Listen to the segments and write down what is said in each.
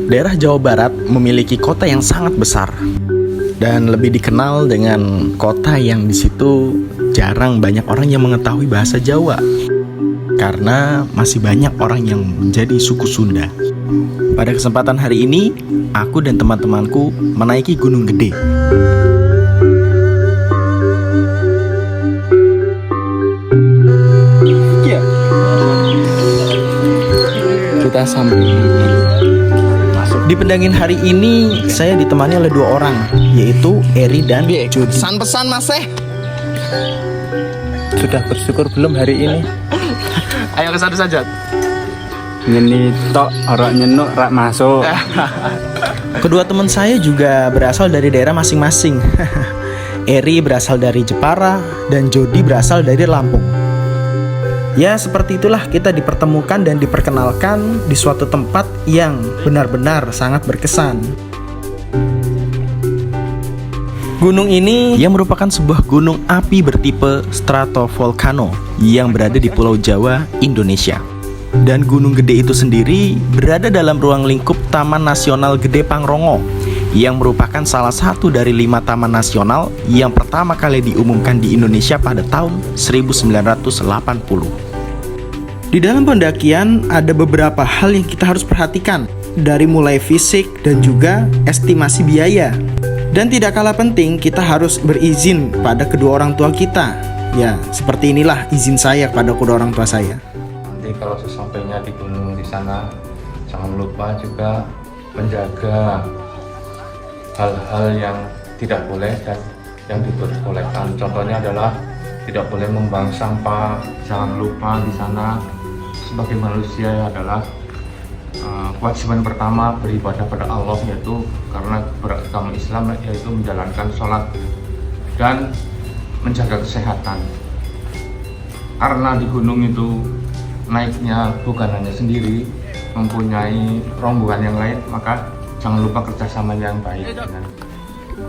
Daerah Jawa Barat memiliki kota yang sangat besar dan lebih dikenal dengan kota yang di situ jarang banyak orang yang mengetahui bahasa Jawa karena masih banyak orang yang menjadi suku Sunda. Pada kesempatan hari ini, aku dan teman-temanku menaiki Gunung Gede. Kita sampai di pendakian hari ini. Saya ditemani oleh dua orang, yaitu Eri dan Jody. Pesan-pesan Mas Sudah bersyukur belum hari ini? Ayo ke sana saja. Nyeni tok ora nyenuk rak masuk. Kedua teman saya juga berasal dari daerah masing-masing. Eri berasal dari Jepara dan Jody berasal dari Lampung. Ya, seperti itulah kita dipertemukan dan diperkenalkan di suatu tempat yang benar-benar sangat berkesan. Gunung ini yang merupakan sebuah gunung api bertipe stratovolcano yang berada di Pulau Jawa, Indonesia. Dan Gunung Gede itu sendiri berada dalam ruang lingkup Taman Nasional Gede Pangrongo yang merupakan salah satu dari 5 taman nasional yang pertama kali diumumkan di Indonesia pada tahun 1980. Di dalam pendakian ada beberapa hal yang kita harus perhatikan, dari mulai fisik dan juga estimasi biaya. Dan tidak kalah penting, kita harus berizin pada kedua orang tua kita. Ya, seperti inilah izin saya kepada kedua orang tua saya. Nanti kalau sesampainya di gunung di sana, jangan lupa juga menjaga hal-hal yang tidak boleh dan yang diperbolehkan. Contohnya adalah tidak boleh membuang sampah. Jangan lupa di sana sebagai manusia adalah kewajiban pertama beribadah pada Allah, yaitu karena beragama Islam, yaitu menjalankan sholat dan menjaga kesehatan. Karena di gunung itu naiknya bukan hanya sendiri, mempunyai rombongan yang lain, maka jangan lupa kerjasama yang baik.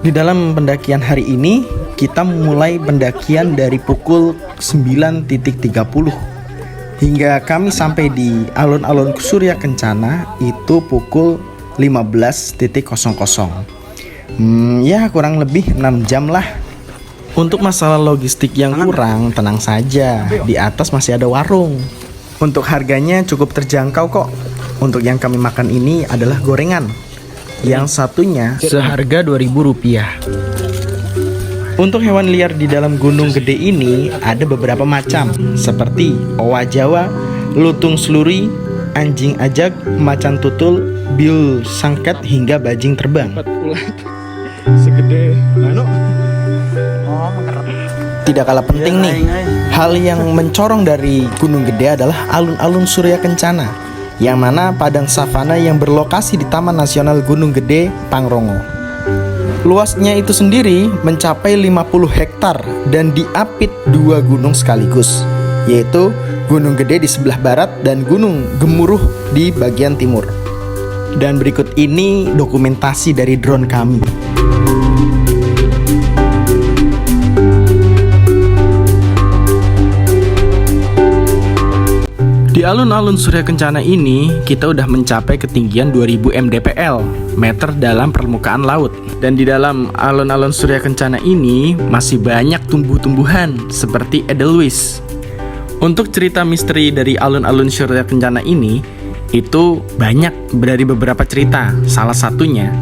Di dalam pendakian hari ini, kita mulai pendakian dari pukul 9.30 hingga kami sampai di alun-alun Surya Kencana itu pukul 15.00. Ya kurang lebih 6 jam lah. Untuk masalah logistik yang kurang, tenang saja, di atas masih ada warung. Untuk harganya cukup terjangkau kok. Untuk yang kami makan ini adalah gorengan, yang satunya seharga Rp2.000. Untuk hewan liar di dalam Gunung Gede ini ada beberapa macam, seperti owa Jawa, lutung seluri, anjing ajak, macan tutul, biul sangket, hingga bajing terbang. Segede Tidak kalah penting nih, hal yang mencorong dari Gunung Gede adalah alun-alun Surya Kencana, yang mana padang savana yang berlokasi di Taman Nasional Gunung Gede Pangrongo. Luasnya itu sendiri mencapai 50 hektar dan diapit 2 gunung sekaligus, yaitu Gunung Gede di sebelah barat dan Gunung Gemuruh di bagian timur. Dan berikut ini dokumentasi dari drone kami. Di alun-alun Surya Kencana ini, kita udah mencapai ketinggian 2000 mdpl, meter dalam permukaan laut. Dan di dalam alun-alun Surya Kencana ini masih banyak tumbuh-tumbuhan seperti edelweiss. Untuk cerita misteri dari alun-alun Surya Kencana ini, itu banyak dari beberapa cerita. Salah satunya,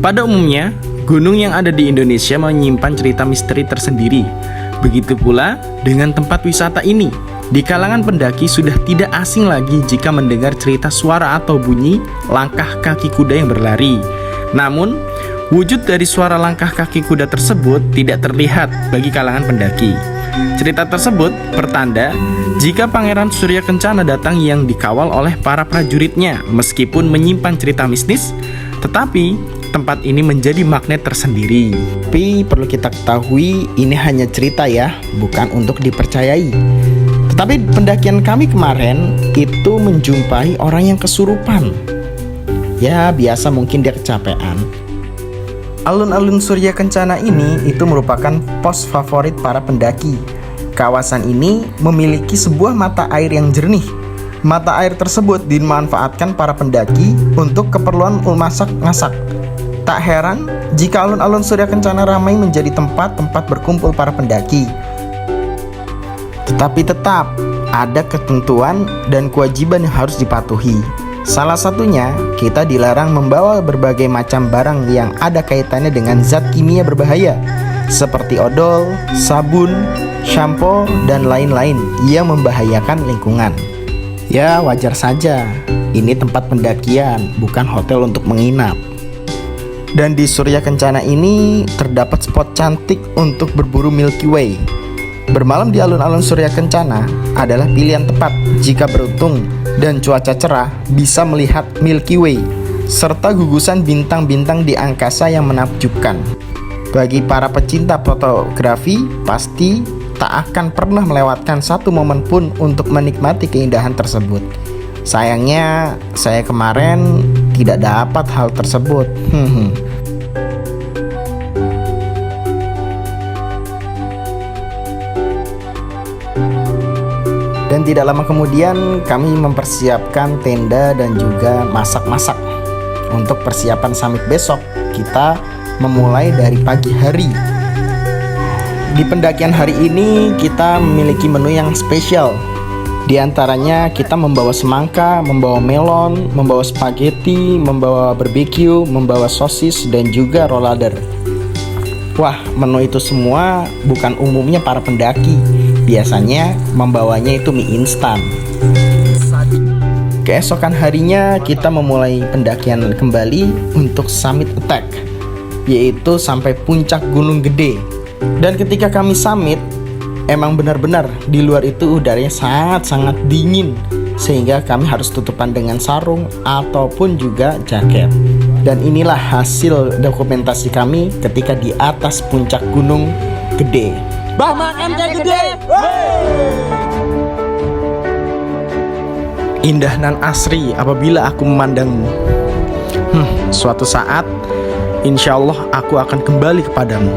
pada umumnya, gunung yang ada di Indonesia menyimpan cerita misteri tersendiri. Begitu pula dengan tempat wisata ini. Di kalangan pendaki sudah tidak asing lagi jika mendengar cerita suara atau bunyi langkah kaki kuda yang berlari. Namun, wujud dari suara langkah kaki kuda tersebut tidak terlihat bagi kalangan pendaki. Cerita tersebut pertanda jika Pangeran Surya Kencana datang yang dikawal oleh para prajuritnya. Meskipun menyimpan cerita mistis, tetapi tempat ini menjadi magnet tersendiri. Tapi perlu kita ketahui, ini hanya cerita ya, bukan untuk dipercayai. Tetapi pendakian kami kemarin itu menjumpai orang yang kesurupan. Ya biasa, mungkin dia kecapean. Alun-alun Surya Kencana ini itu merupakan pos favorit para pendaki. Kawasan ini memiliki sebuah mata air yang jernih Mata air tersebut dimanfaatkan para pendaki untuk keperluan masak-masak. Tak heran jika alun-alun Surya Kencana ramai menjadi tempat-tempat berkumpul para pendaki. Tetapi tetap ada ketentuan dan kewajiban yang harus dipatuhi. Salah satunya, kita dilarang membawa berbagai macam barang yang ada kaitannya dengan zat kimia berbahaya seperti odol, sabun, shampoo, dan lain-lain yang membahayakan lingkungan. Ya, wajar saja. Ini tempat pendakian, bukan hotel untuk menginap. Dan di Surya Kencana ini terdapat spot cantik untuk berburu Milky Way. Bermalam di alun-alun Surya Kencana adalah pilihan tepat jika beruntung dan cuaca cerah bisa melihat Milky Way serta gugusan bintang-bintang di angkasa yang menakjubkan. Bagi para pecinta fotografi, pasti tak akan pernah melewatkan satu momen pun untuk menikmati keindahan tersebut. Sayangnya, saya kemarin tidak dapat hal tersebut. Dan tidak lama kemudian kami mempersiapkan tenda dan juga masak-masak. Untuk persiapan summit besok, kita memulai dari pagi hari. Di pendakian hari ini kita memiliki menu yang spesial. Di antaranya kita membawa semangka, membawa melon, membawa spaghetti, membawa barbecue, membawa sosis, dan juga rollader. Wah, menu itu semua bukan umumnya para pendaki. Biasanya membawanya itu mie instan. Keesokan harinya kita memulai pendakian kembali untuk summit attack, yaitu sampai puncak Gunung Gede. Dan ketika kami summit, emang benar-benar di luar itu udaranya sangat-sangat dingin, sehingga kami harus tutupan dengan sarung ataupun juga jaket. Dan inilah hasil dokumentasi kami ketika di atas puncak Gunung Gede. Bahman MJ Gede! Indah nan asri apabila aku memandangmu. Suatu saat, insya Allah aku akan kembali kepadamu.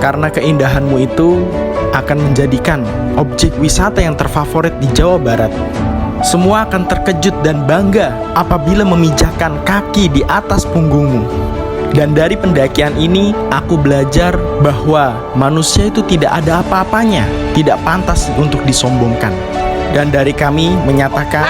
Karena keindahanmu itu akan menjadikan objek wisata yang terfavorit di Jawa Barat. Semua akan terkejut dan bangga apabila memijakkan kaki di atas punggungmu. Dan dari pendakian ini, aku belajar bahwa manusia itu tidak ada apa-apanya, tidak pantas untuk disombongkan. Dan dari kami menyatakan